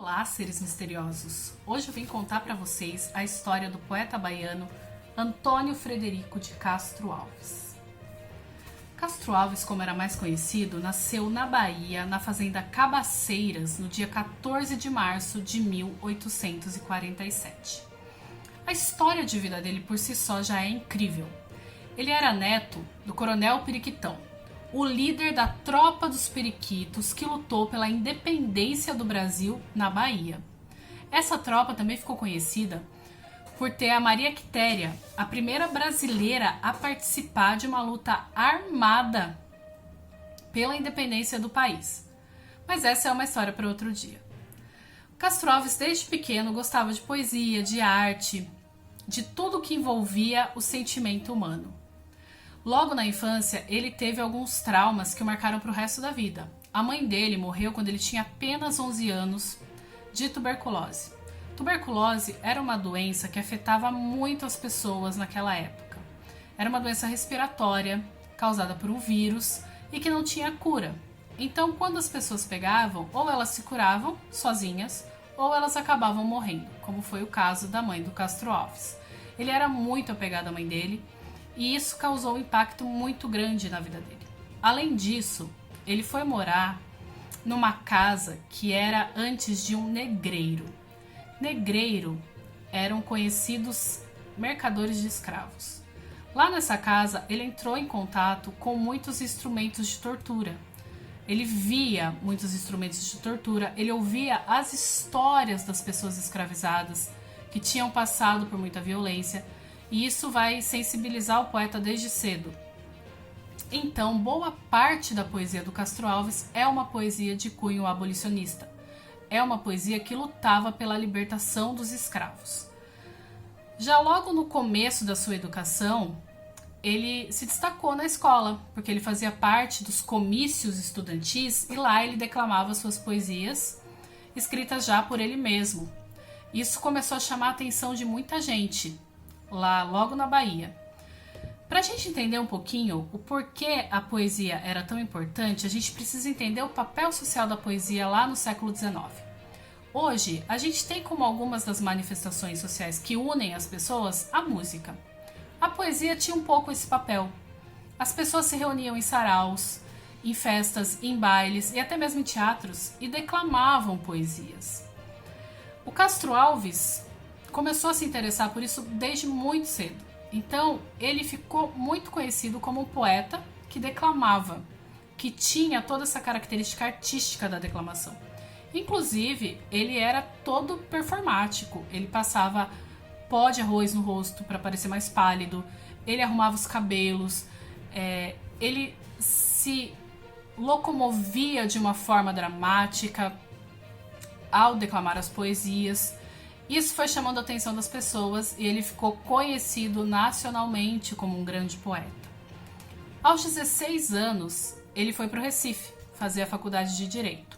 Olá, seres misteriosos! Hoje eu vim contar para vocês a história do poeta baiano Antônio Frederico de Castro Alves. Castro Alves, como era mais conhecido, nasceu na Bahia, na fazenda Cabaceiras, no dia 14 de março de 1847. A história de vida dele por si só já é incrível. Ele era neto do Coronel Periquitão, o líder da Tropa dos Periquitos que lutou pela independência do Brasil na Bahia. Essa tropa também ficou conhecida por ter a Maria Quitéria, a primeira brasileira a participar de uma luta armada pela independência do país. Mas essa é uma história para outro dia. Castro Alves, desde pequeno, gostava de poesia, de arte, de tudo que envolvia o sentimento humano. Logo na infância, ele teve alguns traumas que o marcaram para o resto da vida. A mãe dele morreu quando ele tinha apenas 11 anos, de tuberculose. Tuberculose era uma doença que afetava muito as pessoas naquela época. Era uma doença respiratória, causada por um vírus e que não tinha cura. Então, quando as pessoas pegavam, ou elas se curavam sozinhas, ou elas acabavam morrendo, como foi o caso da mãe do Castro Alves. Ele era muito apegado à mãe dele, e isso causou um impacto muito grande na vida dele. Além disso, ele foi morar numa casa que era antes de um negreiro. Negreiro eram conhecidos mercadores de escravos. Lá nessa casa, ele entrou em contato com muitos instrumentos de tortura. Ele via muitos instrumentos de tortura, ele ouvia as histórias das pessoas escravizadas que tinham passado por muita violência. E isso vai sensibilizar o poeta desde cedo. Então, boa parte da poesia do Castro Alves é uma poesia de cunho abolicionista. É uma poesia que lutava pela libertação dos escravos. Já logo no começo da sua educação, ele se destacou na escola, porque ele fazia parte dos comícios estudantis e lá ele declamava suas poesias, escritas já por ele mesmo. Isso começou a chamar a atenção de muita gente, lá logo na Bahia. Para a gente entender um pouquinho o porquê a poesia era tão importante, a gente precisa entender o papel social da poesia lá no século XIX. Hoje, a gente tem como algumas das manifestações sociais que unem as pessoas a música. A poesia tinha um pouco esse papel. As pessoas se reuniam em saraus, em festas, em bailes e até mesmo em teatros e declamavam poesias. O Castro Alves começou a se interessar por isso desde muito cedo. Então, ele ficou muito conhecido como um poeta que declamava, que tinha toda essa característica artística da declamação. Inclusive, ele era todo performático. Ele passava pó de arroz no rosto para parecer mais pálido, ele arrumava os cabelos, ele se locomovia de uma forma dramática ao declamar as poesias. Isso foi chamando a atenção das pessoas e ele ficou conhecido nacionalmente como um grande poeta. Aos 16 anos, ele foi para o Recife fazer a faculdade de Direito.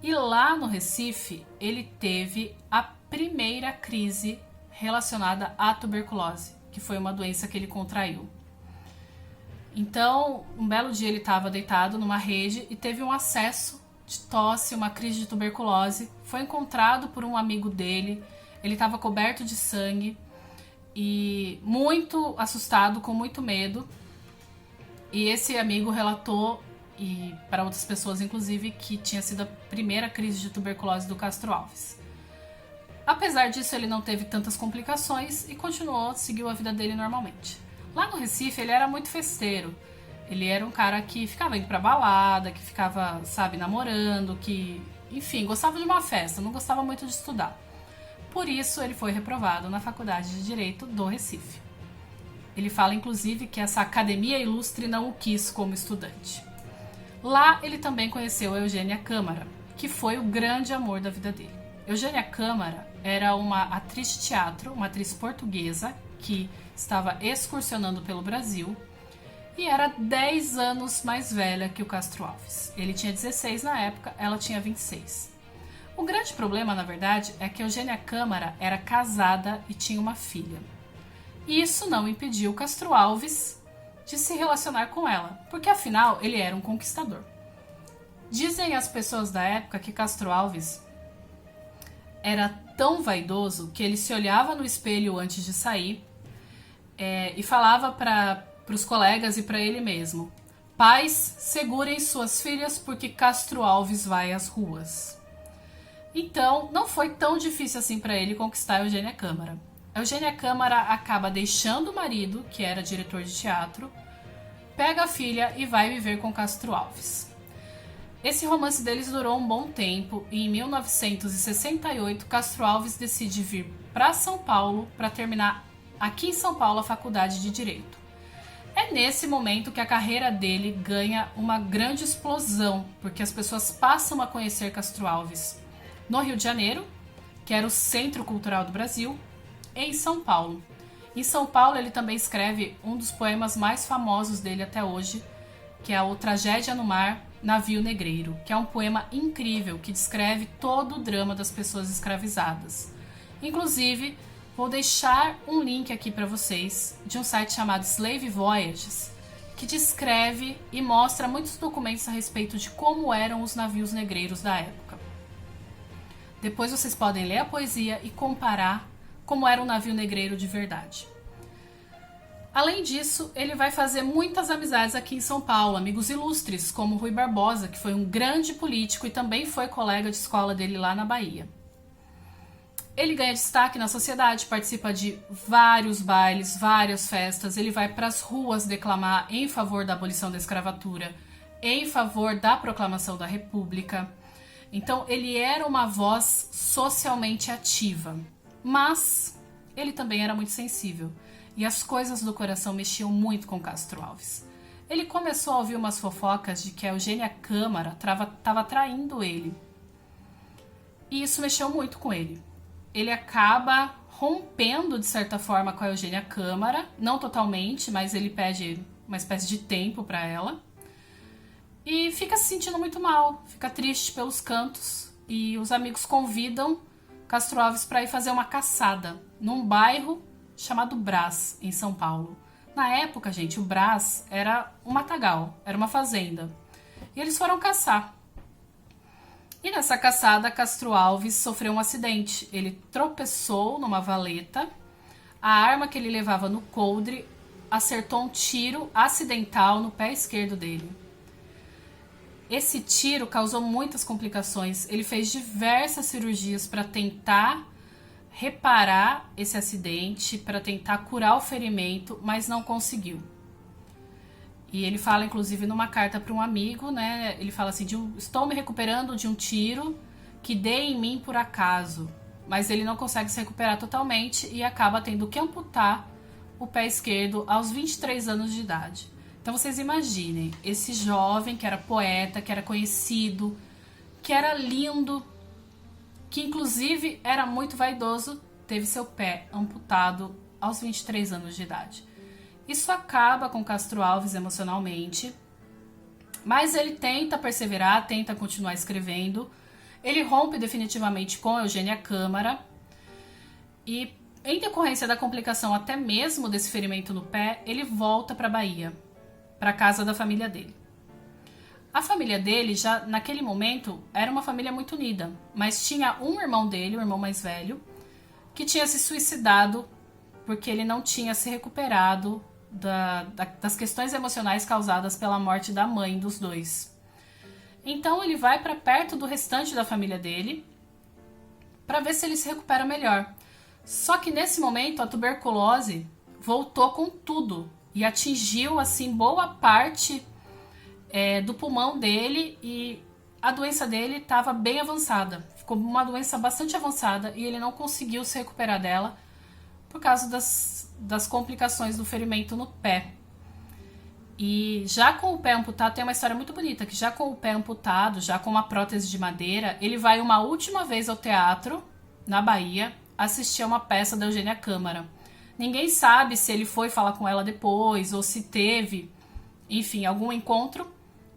E lá no Recife, ele teve a primeira crise relacionada à tuberculose, que foi uma doença que ele contraiu. Então, um belo dia ele estava deitado numa rede e teve um acesso de tosse, uma crise de tuberculose. Foi encontrado por um amigo dele, ele estava coberto de sangue e muito assustado, com muito medo. E esse amigo relatou, e para outras pessoas inclusive, que tinha sido a primeira crise de tuberculose do Castro Alves. Apesar disso, ele não teve tantas complicações e seguiu a vida dele normalmente. Lá no Recife, ele era muito festeiro. Ele era um cara que ficava indo pra balada, que ficava, namorando, que, enfim, gostava de uma festa, não gostava muito de estudar. Por isso, ele foi reprovado na Faculdade de Direito do Recife. Ele fala, inclusive, que essa academia ilustre não o quis como estudante. Lá, ele também conheceu Eugênia Câmara, que foi o grande amor da vida dele. Eugênia Câmara era uma atriz de teatro, uma atriz portuguesa, que estava excursionando pelo Brasil, e era 10 anos mais velha que o Castro Alves. Ele tinha 16 na época, ela tinha 26. O grande problema, na verdade, é que Eugênia Câmara era casada e tinha uma filha. E isso não impediu o Castro Alves de se relacionar com ela, porque afinal ele era um conquistador. Dizem as pessoas da época que Castro Alves era tão vaidoso que ele se olhava no espelho antes de sair e falava para os colegas e para ele mesmo: pais, segurem suas filhas porque Castro Alves vai às ruas. Então, não foi tão difícil assim para ele conquistar a Eugênia Câmara. A Eugênia Câmara acaba deixando o marido, que era diretor de teatro, pega a filha e vai viver com Castro Alves. Esse romance deles durou um bom tempo e em 1968 Castro Alves decide vir para São Paulo para terminar aqui em São Paulo a faculdade de Direito. É nesse momento que a carreira dele ganha uma grande explosão, porque as pessoas passam a conhecer Castro Alves no Rio de Janeiro, que era o centro cultural do Brasil, e em São Paulo. Em São Paulo ele também escreve um dos poemas mais famosos dele até hoje, que é o Tragédia no Mar, Navio Negreiro, que é um poema incrível que descreve todo o drama das pessoas escravizadas. Inclusive, vou deixar um link aqui para vocês de um site chamado Slave Voyages, que descreve e mostra muitos documentos a respeito de como eram os navios negreiros da época. Depois vocês podem ler a poesia e comparar como era um navio negreiro de verdade. Além disso, ele vai fazer muitas amizades aqui em São Paulo, amigos ilustres, como Rui Barbosa, que foi um grande político e também foi colega de escola dele lá na Bahia. Ele ganha destaque na sociedade, participa de vários bailes, várias festas, ele vai para as ruas declamar em favor da abolição da escravatura, em favor da proclamação da República. Então, ele era uma voz socialmente ativa, mas ele também era muito sensível. E as coisas do coração mexiam muito com Castro Alves. Ele começou a ouvir umas fofocas de que a Eugênia Câmara estava traindo ele. E isso mexeu muito com ele. Ele acaba rompendo, de certa forma, com a Eugênia Câmara. Não totalmente, mas ele pede uma espécie de tempo para ela. E fica se sentindo muito mal, fica triste pelos cantos. E os amigos convidam Castro Alves para ir fazer uma caçada num bairro chamado Brás, em São Paulo. Na época, gente, o Brás era um matagal, era uma fazenda. E eles foram caçar. E nessa caçada, Castro Alves sofreu um acidente. Ele tropeçou numa valeta, a arma que ele levava no coldre acertou um tiro acidental no pé esquerdo dele. Esse tiro causou muitas complicações. Ele fez diversas cirurgias para tentar reparar esse acidente, para tentar curar o ferimento, mas não conseguiu. E ele fala, inclusive, numa carta para um amigo, né? Ele fala assim: estou me recuperando de um tiro que dei em mim por acaso. Mas ele não consegue se recuperar totalmente e acaba tendo que amputar o pé esquerdo aos 23 anos de idade. Então vocês imaginem, esse jovem que era poeta, que era conhecido, que era lindo, que inclusive era muito vaidoso, teve seu pé amputado aos 23 anos de idade. Isso acaba com Castro Alves emocionalmente, mas ele tenta perseverar, tenta continuar escrevendo. Ele rompe definitivamente com Eugênia Câmara e, em decorrência da complicação até mesmo desse ferimento no pé, ele volta para a Bahia, para a casa da família dele. A família dele, já naquele momento, era uma família muito unida, mas tinha um irmão dele, o irmão mais velho, que tinha se suicidado porque ele não tinha se recuperado das questões emocionais causadas pela morte da mãe dos dois. Então ele vai para perto do restante da família dele para ver se ele se recupera melhor. Só que nesse momento a tuberculose voltou com tudo e atingiu assim boa parte do pulmão dele, e a doença dele estava bem avançada. Ficou uma doença bastante avançada e ele não conseguiu se recuperar dela por causa das complicações do ferimento no pé. E já com o pé amputado, tem uma história muito bonita, que já com o pé amputado, já com uma prótese de madeira, ele vai uma última vez ao teatro, na Bahia, assistir a uma peça da Eugênia Câmara. Ninguém sabe se ele foi falar com ela depois, ou se teve, enfim, algum encontro,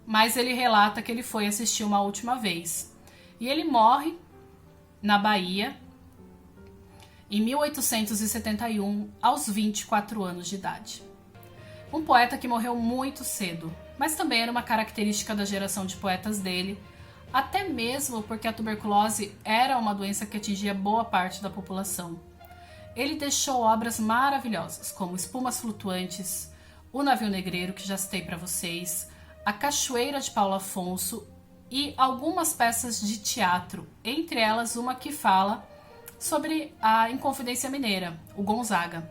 mas ele relata que ele foi assistir uma última vez. E ele morre na Bahia em 1871, aos 24 anos de idade. Um poeta que morreu muito cedo, mas também era uma característica da geração de poetas dele, até mesmo porque a tuberculose era uma doença que atingia boa parte da população. Ele deixou obras maravilhosas, como Espumas Flutuantes, O Navio Negreiro, que já citei para vocês, A Cachoeira de Paulo Afonso e algumas peças de teatro, entre elas uma que fala sobre a Inconfidência Mineira, o Gonzaga.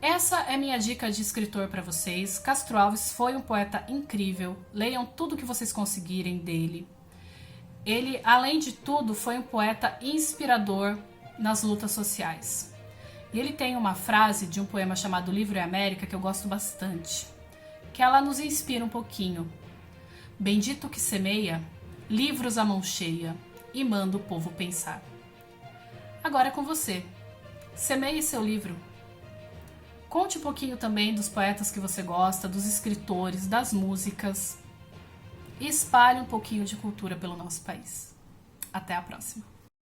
Essa é minha dica de escritor para vocês. Castro Alves foi um poeta incrível, leiam tudo que vocês conseguirem dele. Ele, além de tudo, foi um poeta inspirador nas lutas sociais. E ele tem uma frase de um poema chamado Livro e América que eu gosto bastante, que ela nos inspira um pouquinho. Bendito que semeia, livros à mão cheia, e manda o povo pensar. Agora é com você. Semeie seu livro. Conte um pouquinho também dos poetas que você gosta, dos escritores, das músicas. E espalhe um pouquinho de cultura pelo nosso país. Até a próxima!